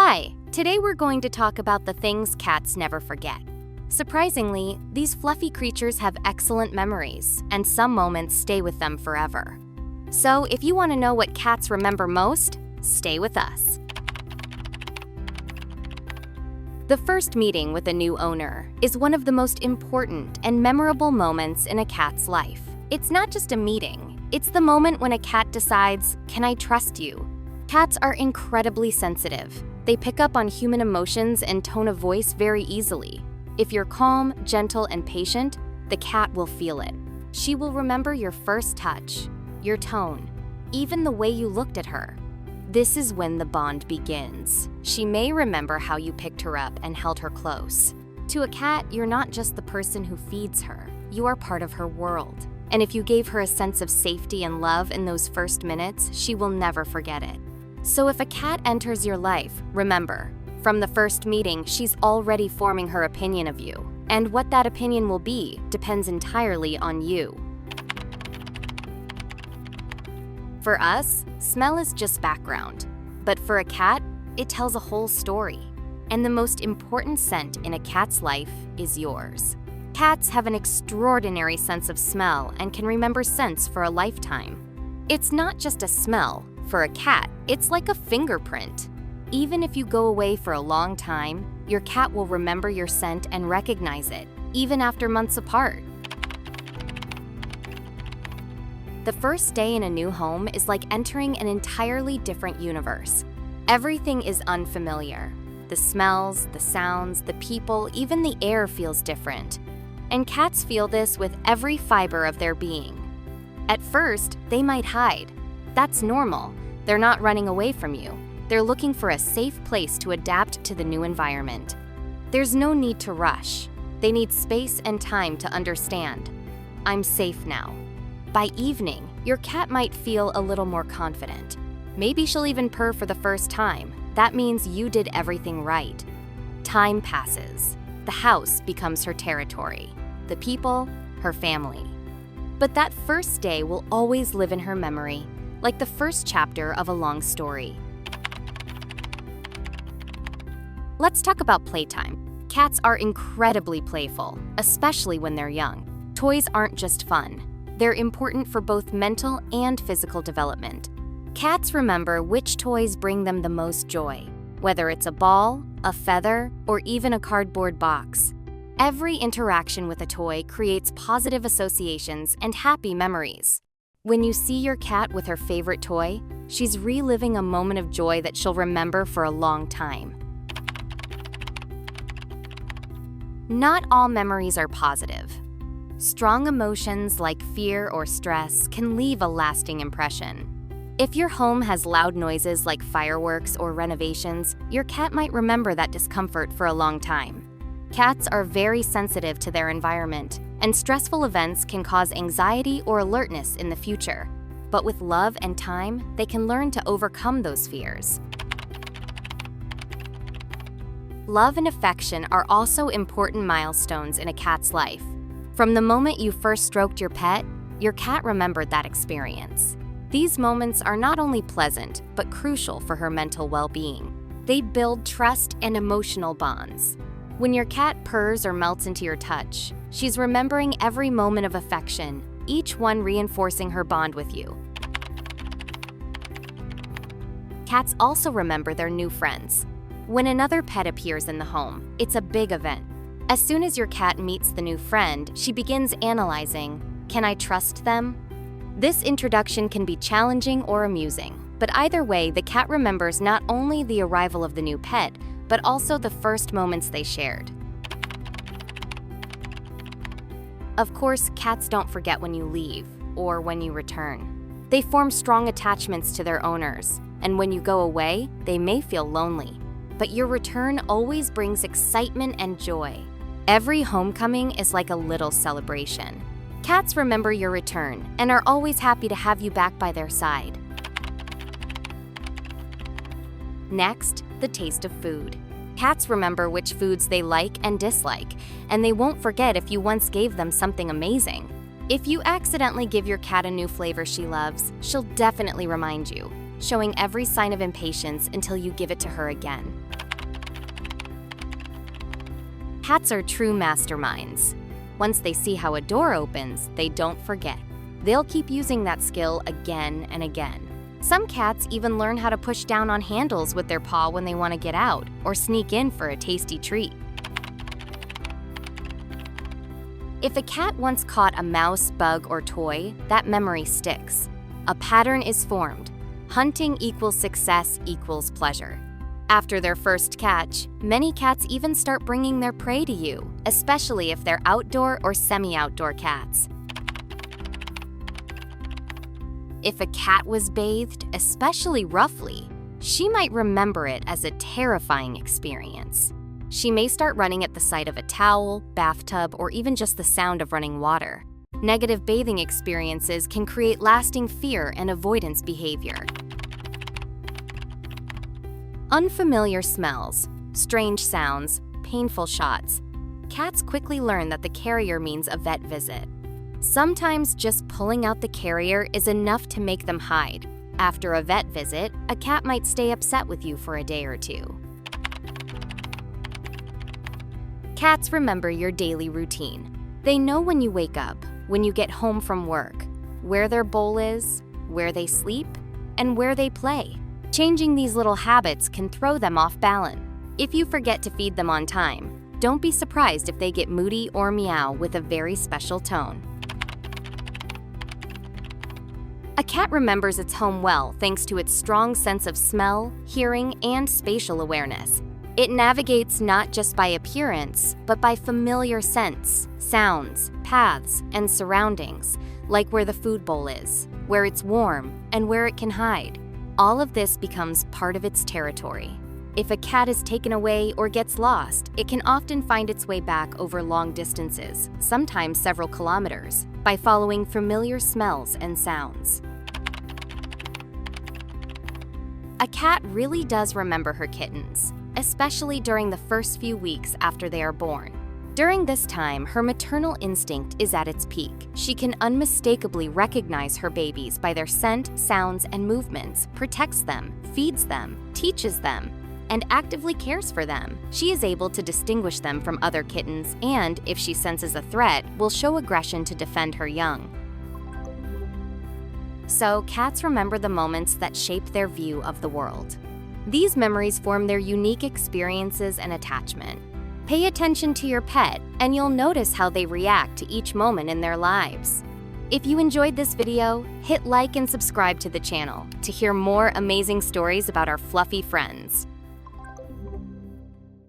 Hi, today we're going to talk about the things cats never forget. Surprisingly, these fluffy creatures have excellent memories, and some moments stay with them forever. So if you want to know what cats remember most, stay with us. The first meeting with a new owner is one of the most important and memorable moments in a cat's life. It's not just a meeting, it's the moment when a cat decides, "Can I trust you?" Cats are incredibly sensitive. They pick up on human emotions and tone of voice very easily. If you're calm, gentle, and patient, the cat will feel it. She will remember your first touch, your tone, even the way you looked at her. This is when the bond begins. She may remember how you picked her up and held her close. To a cat, you're not just the person who feeds her. You are part of her world. And if you gave her a sense of safety and love in those first minutes, she will never forget it. So if a cat enters your life, remember, from the first meeting, she's already forming her opinion of you. And what that opinion will be depends entirely on you. For us, smell is just background. But for a cat, it tells a whole story. And the most important scent in a cat's life is yours. Cats have an extraordinary sense of smell and can remember scents for a lifetime. It's not just a smell. For a cat, it's like a fingerprint. Even if you go away for a long time, your cat will remember your scent and recognize it, even after months apart. The first day in a new home is like entering an entirely different universe. Everything is unfamiliar. The smells, the sounds, the people, even the air feels different. And cats feel this with every fiber of their being. At first, they might hide. That's normal. They're not running away from you. They're looking for a safe place to adapt to the new environment. There's no need to rush. They need space and time to understand. I'm safe now. By evening, your cat might feel a little more confident. Maybe she'll even purr for the first time. That means you did everything right. Time passes. The house becomes her territory. The people, her family. But that first day will always live in her memory, like the first chapter of a long story. Let's talk about playtime. Cats are incredibly playful, especially when they're young. Toys aren't just fun. They're important for both mental and physical development. Cats remember which toys bring them the most joy, whether it's a ball, a feather, or even a cardboard box. Every interaction with a toy creates positive associations and happy memories. When you see your cat with her favorite toy, she's reliving a moment of joy that she'll remember for a long time. Not all memories are positive. Strong emotions like fear or stress can leave a lasting impression. If your home has loud noises like fireworks or renovations, your cat might remember that discomfort for a long time. Cats are very sensitive to their environment, and stressful events can cause anxiety or alertness in the future. But with love and time, they can learn to overcome those fears. Love and affection are also important milestones in a cat's life. From the moment you first stroked your pet, your cat remembered that experience. These moments are not only pleasant, but crucial for her mental well-being. They build trust and emotional bonds. When your cat purrs or melts into your touch, she's remembering every moment of affection, each one reinforcing her bond with you. Cats also remember their new friends. When another pet appears in the home, it's a big event. As soon as your cat meets the new friend, she begins analyzing, "Can I trust them?" This introduction can be challenging or amusing, but either way, the cat remembers not only the arrival of the new pet, but also the first moments they shared. Of course, cats don't forget when you leave or when you return. They form strong attachments to their owners, and when you go away, they may feel lonely. But your return always brings excitement and joy. Every homecoming is like a little celebration. Cats remember your return and are always happy to have you back by their side. Next, the taste of food. Cats remember which foods they like and dislike, and they won't forget if you once gave them something amazing. If you accidentally give your cat a new flavor she loves, she'll definitely remind you, showing every sign of impatience until you give it to her again. Cats are true masterminds. Once they see how a door opens, they don't forget. They'll keep using that skill again and again. Some cats even learn how to push down on handles with their paw when they want to get out or sneak in for a tasty treat. If a cat once caught a mouse, bug, or toy, that memory sticks. A pattern is formed. Hunting equals success equals pleasure. After their first catch, many cats even start bringing their prey to you, especially if they're outdoor or semi-outdoor cats. If a cat was bathed, especially roughly, she might remember it as a terrifying experience. She may start running at the sight of a towel, bathtub, or even just the sound of running water. Negative bathing experiences can create lasting fear and avoidance behavior. Unfamiliar smells, strange sounds, painful shots. Cats quickly learn that the carrier means a vet visit. Sometimes just pulling out the carrier is enough to make them hide. After a vet visit, a cat might stay upset with you for a day or two. Cats remember your daily routine. They know when you wake up, when you get home from work, where their bowl is, where they sleep, and where they play. Changing these little habits can throw them off balance. If you forget to feed them on time, don't be surprised if they get moody or meow with a very special tone. A cat remembers its home well thanks to its strong sense of smell, hearing, and spatial awareness. It navigates not just by appearance, but by familiar scents, sounds, paths, and surroundings, like where the food bowl is, where it's warm, and where it can hide. All of this becomes part of its territory. If a cat is taken away or gets lost, it can often find its way back over long distances, sometimes several kilometers, by following familiar smells and sounds. A cat really does remember her kittens, especially during the first few weeks after they are born. During this time, her maternal instinct is at its peak. She can unmistakably recognize her babies by their scent, sounds, and movements, protects them, feeds them, teaches them, and actively cares for them. She is able to distinguish them from other kittens and, if she senses a threat, will show aggression to defend her young. So, cats remember the moments that shape their view of the world. These memories form their unique experiences and attachment. Pay attention to your pet, and you'll notice how they react to each moment in their lives. If you enjoyed this video, hit like and subscribe to the channel to hear more amazing stories about our fluffy friends.